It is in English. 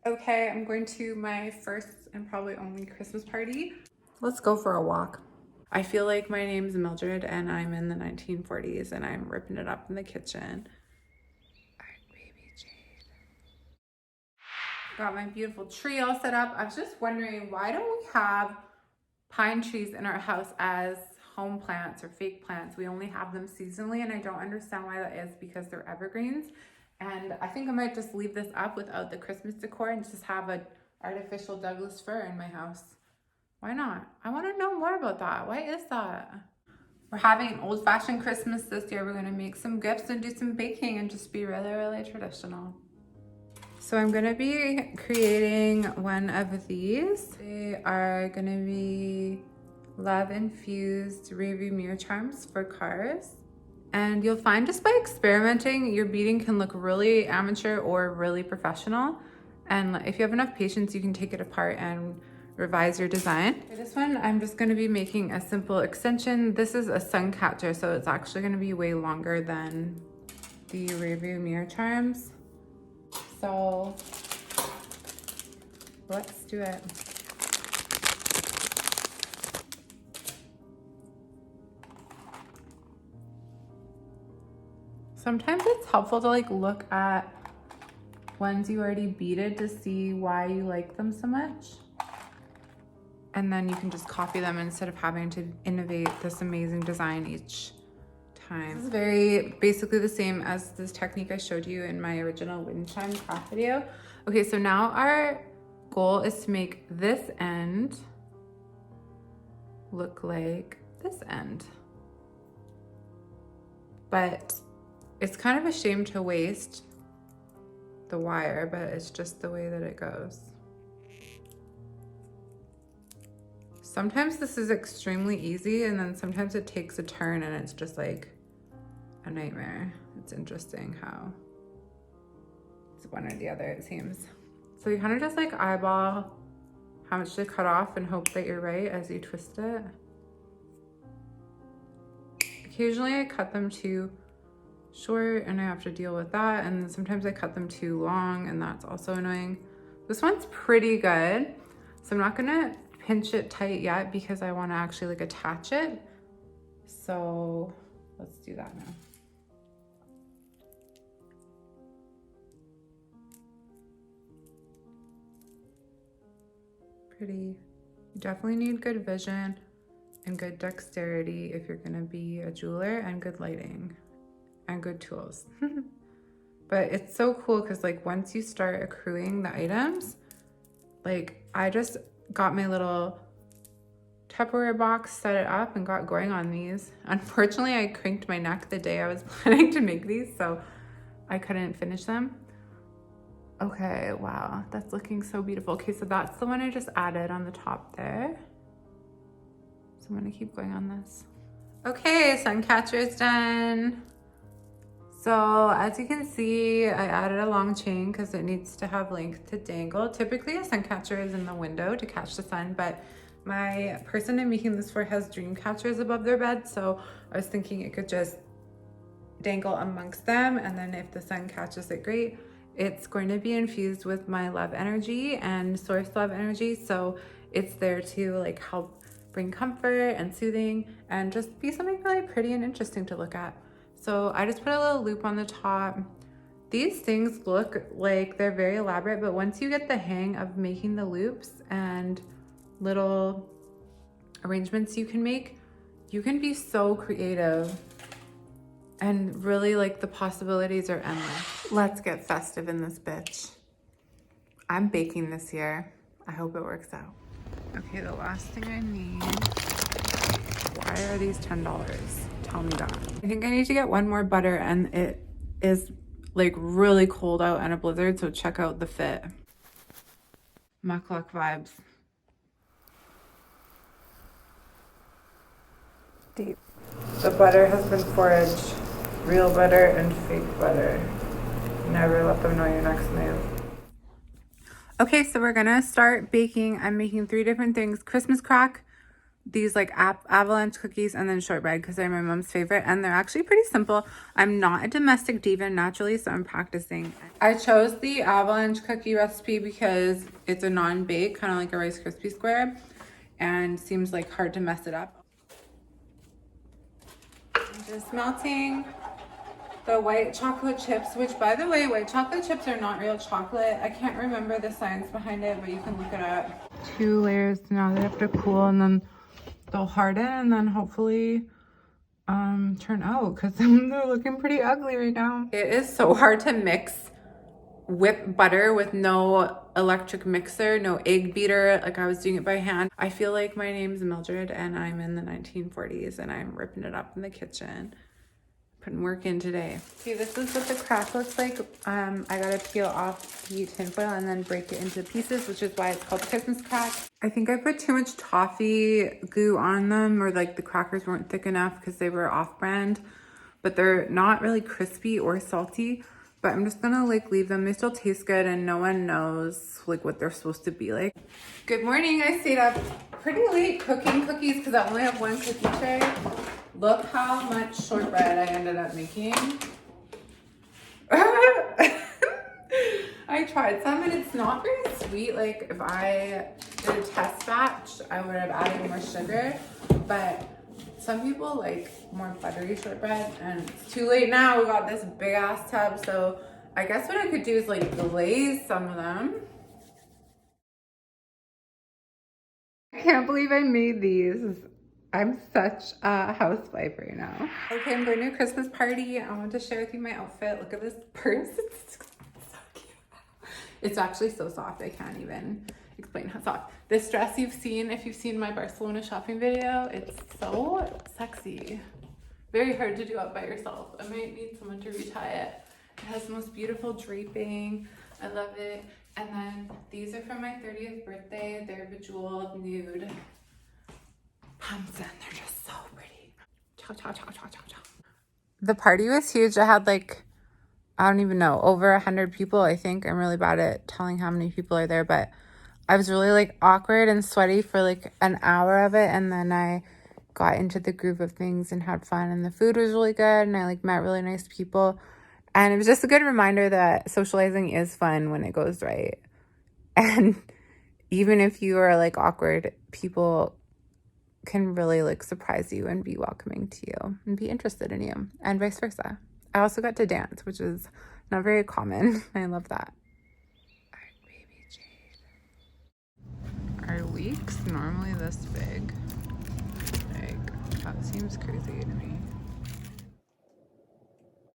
Okay, I'm going to my first and probably only Christmas party. Let's go for a walk. I feel like my name's Mildred and I'm in the 1940s and I'm ripping it up in the kitchen. ARTBABYJADE. Got my beautiful tree all set up. I was just wondering, why don't we have pine trees in our house as home plants or fake plants? We only have them seasonally and I don't understand why that is, because they're evergreens. And I think I might just leave this up without the Christmas decor and just have an artificial Douglas fir in my house. Why not? I want to know more about that. Why is that? We're having an old-fashioned Christmas this year. We're going to make some gifts and do some baking and just be really, really traditional. So I'm going to be creating one of these. They are going to be love-infused rearview mirror charms for cars. And you'll find just by experimenting, your beading can look really amateur or really professional. And if you have enough patience, you can take it apart and revise your design. For this one, I'm just gonna be making a simple extension. This is a sun catcher, so it's actually gonna be way longer than the rearview mirror charms. So let's do it. Sometimes it's helpful to like look at ones you already beaded to see why you like them so much. And then you can just copy them instead of having to innovate this amazing design each time. This is very basically the same as this technique I showed you in my original wind chime craft video. Okay, so now our goal is to make this end look like this end. But it's kind of a shame to waste the wire, but it's just the way that it goes. Sometimes this is extremely easy and then sometimes it takes a turn and it's just like a nightmare. It's interesting how it's one or the other, it seems. So you kind of just like eyeball how much to cut off and hope that you're right as you twist it. Occasionally I cut them too short and I have to deal with that, and sometimes I cut them too long and that's also annoying. This one's pretty good, so I'm not gonna pinch it tight yet because I want to actually like attach it. So let's do that now. Pretty. You definitely need good vision and good dexterity if you're gonna be a jeweler, and good lighting and good tools. But it's so cool because like once you start accruing the items, like I just got my little Tupperware box, set it up and got going on these. Unfortunately, I cranked my neck the day I was planning to make these, so I couldn't finish them. Okay, wow, that's looking so beautiful. Okay, so that's the one I just added on the top there. So I'm gonna keep going on this. Okay, sun catcher is done. So as you can see, I added a long chain because it needs to have length to dangle. Typically a sun catcher is in the window to catch the sun, but my person I'm making this for has dream catchers above their bed. So I was thinking it could just dangle amongst them, and then if the sun catches it, great. It's going to be infused with my love energy and source love energy. So it's there to like help bring comfort and soothing and just be something really pretty and interesting to look at. So I just put a little loop on the top. These things look like they're very elaborate, but once you get the hang of making the loops and little arrangements you can make, you can be so creative and really like the possibilities are endless. Let's get festive in this bitch. I'm baking this year. I hope it works out. Okay, the last thing I need. Why are these $10? Tell me that. I think I need to get one more butter, and it is like really cold out and a blizzard, so check out the fit. Muckluck vibes. Deep. The butter has been foraged. Real butter and fake butter. Never let them know your next move. Okay, so we're gonna start baking. I'm making 3 different things. Christmas crack, these like avalanche cookies and then shortbread because they're my mom's favorite, and they're actually pretty simple. I'm not a domestic diva naturally, so I'm practicing. I chose the avalanche cookie recipe because it's a non-bake, kind of like a Rice Krispie square, and seems like hard to mess it up. I'm just melting the white chocolate chips, which by the way, white chocolate chips are not real chocolate. I can't remember the science behind it, but you can look it up. 2 layers, now they have to cool and then they'll harden and then hopefully turn out because they're looking pretty ugly right now. It is so hard to mix whipped butter with no electric mixer, no egg beater. Like I was doing it by hand. I feel like my name's Mildred and I'm in the 1940s and I'm ripping it up in the kitchen. Putting work in today. See, this is what the crack looks like. I gotta peel off the tinfoil and then break it into pieces, which is why it's called Christmas crack. I think I put too much toffee glue on them, or like the crackers weren't thick enough because they were off-brand, but they're not really crispy or salty. But I'm just gonna like leave them. They still taste good and no one knows like what they're supposed to be like. Good morning. I stayed up pretty late cooking cookies because I only have 1 cookie tray. Look how much shortbread I ended up making. I tried some and it's not very sweet. Like if I did a test batch, I would have added more sugar, but some people like more buttery shortbread, and it's too late now. We got this big ass tub, so I guess what I could do is like glaze some of them. I can't believe I made these. I'm such a housewife right now. Okay, I'm going to a Christmas party. I want to share with you my outfit. Look at this purse. It's so cute. It's actually so soft. I can't even explain how soft. This dress you've seen, if you've seen my Barcelona shopping video, it's so sexy. Very hard to do up by yourself. I might need someone to retie it. It has the most beautiful draping. I love it. And then these are for my 30th birthday. They're bejeweled nude pumps and they're just so pretty. Ciao, ciao, ciao, ciao, ciao, ciao. The party was huge. I had like, I don't even know, over 100 people, I think. I'm really bad at telling how many people are there, but I was really like awkward and sweaty for like an hour of it. And then I got into the groove of things and had fun, and the food was really good. And I like met really nice people. And it was just a good reminder that socializing is fun when it goes right. And even if you are like awkward, people can really like surprise you and be welcoming to you and be interested in you, and vice versa. I also got to dance, which is not very common. I love that. ARTBABYJADE. Are weeks normally this big? Like, that seems crazy to me.